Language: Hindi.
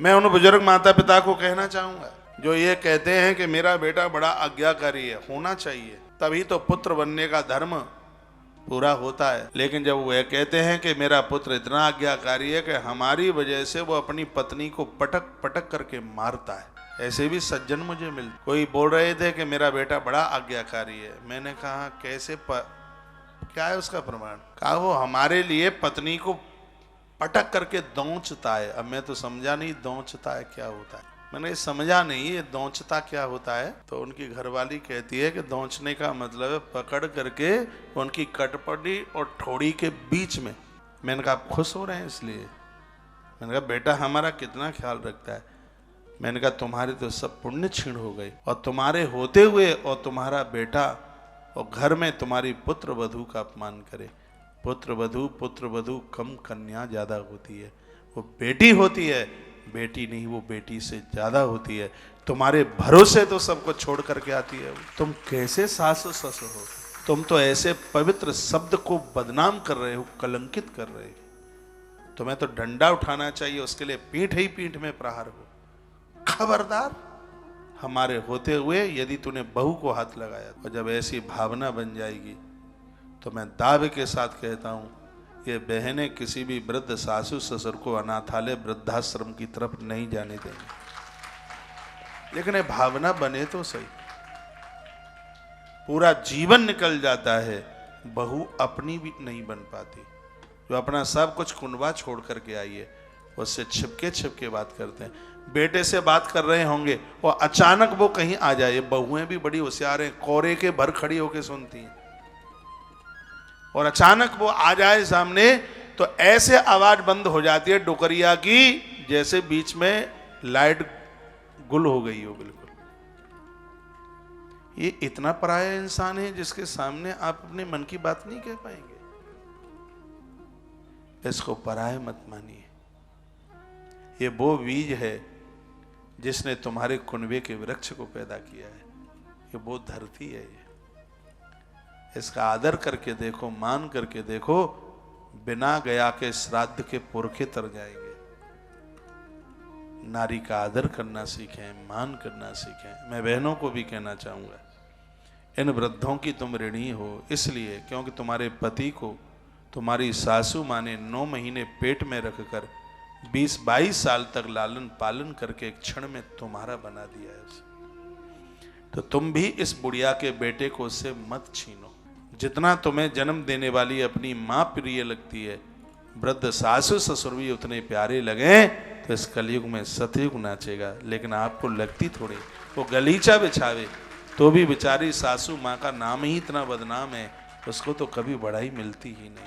मैं उन बुजुर्ग माता पिता को कहना चाहूंगा जो ये कहते हैं कि मेरा बेटा बड़ा आज्ञाकारी है, होना चाहिए, तभी तो पुत्र बनने का धर्म पूरा होता है। लेकिन जब वह कहते हैं कि मेरा पुत्र इतना आज्ञाकारी है कि हमारी वजह से वो अपनी पत्नी को पटक पटक करके मारता है, ऐसे भी सज्जन मुझे मिल। कोई बोल रहे थे कि मेरा बेटा बड़ा आज्ञाकारी है। मैंने कहा कैसे क्या है उसका प्रमाण? कहा वो हमारे लिए पत्नी को पटक करके दौंचता है। अब मैं तो समझा नहीं दौंचता है क्या होता है, मैंने समझा नहीं ये दौंचता क्या होता है। तो उनकी घरवाली कहती है कि दौंचने का मतलब है पकड़ करके उनकी कटपटी और ठोड़ी के बीच में। मैंने कहा आप खुश हो रहे हैं इसलिए? मैंने कहा बेटा हमारा कितना ख्याल रखता है। मैंने कहा तुम्हारे तो सब पुण्य क्षीण हो गई, और तुम्हारे होते हुए और तुम्हारा बेटा और घर में तुम्हारी पुत्र वधू का अपमान करे। पुत्र वधू कम कन्या ज्यादा होती है, वो बेटी होती है, बेटी नहीं वो बेटी से ज्यादा होती है। तुम्हारे भरोसे तो सबको छोड़ करके आती है। तुम कैसे सास ससुर हो? तुम तो ऐसे पवित्र शब्द को बदनाम कर रहे हो, कलंकित कर रहे हो। तुम्हें तो डंडा उठाना चाहिए, उसके लिए पीठ ही पीठ में प्रहार हो। खबरदार, हमारे होते हुए यदि तूने बहू को हाथ लगाया, और जब ऐसी भावना बन जाएगी तो मैं दावे के साथ कहता हूं ये बहनें किसी भी वृद्ध सासू ससुर को अनाथालय वृद्धाश्रम की तरफ नहीं जाने देंगे। लेकिन ये भावना बने तो सही। पूरा जीवन निकल जाता है, बहू अपनी भी नहीं बन पाती। जो अपना सब कुछ कुंडवा छोड़ करके आई है, उससे छिपके छिपके बात करते हैं। बेटे से बात कर रहे होंगे और अचानक वो कहीं आ जाए। बहुएं भी बड़ी होशियार हैं, कोरे के भर खड़ी होकर सुनती हैं, और अचानक वो आ जाए सामने तो ऐसे आवाज बंद हो जाती है डुकरिया की, जैसे बीच में लाइट गुल हो गई हो। बिल्कुल ये इतना पराया इंसान है जिसके सामने आप अपने मन की बात नहीं कह पाएंगे। इसको पराया मत मानिए। ये वो बीज है जिसने तुम्हारे कुनबे के वृक्ष को पैदा किया है। ये वो धरती है। इसका आदर करके देखो, मान करके देखो, बिना गया के श्राद्ध के पुरखे तर जाएंगे। नारी का आदर करना सीखें, मान करना सीखें। मैं बहनों को भी कहना चाहूंगा, इन वृद्धों की तुम ऋणी हो इसलिए क्योंकि तुम्हारे पति को तुम्हारी सासू माँ ने 9 महीने पेट में रखकर 20-22 साल तक लालन पालन करके एक क्षण में तुम्हारा बना दिया है उसे। तो तुम भी इस बुढ़िया के बेटे को उससे मत छीनो। जितना तुम्हें जन्म देने वाली अपनी माँ प्रिय लगती है, वृद्ध सासू ससुर भी उतने प्यारे लगे तो इस कलयुग में सतयुग नाचेगा। लेकिन आपको लगती थोड़ी, वो गलीचा बिछावे तो भी बेचारी सासू माँ का नाम ही इतना बदनाम है, उसको तो कभी बड़ाई मिलती ही नहीं।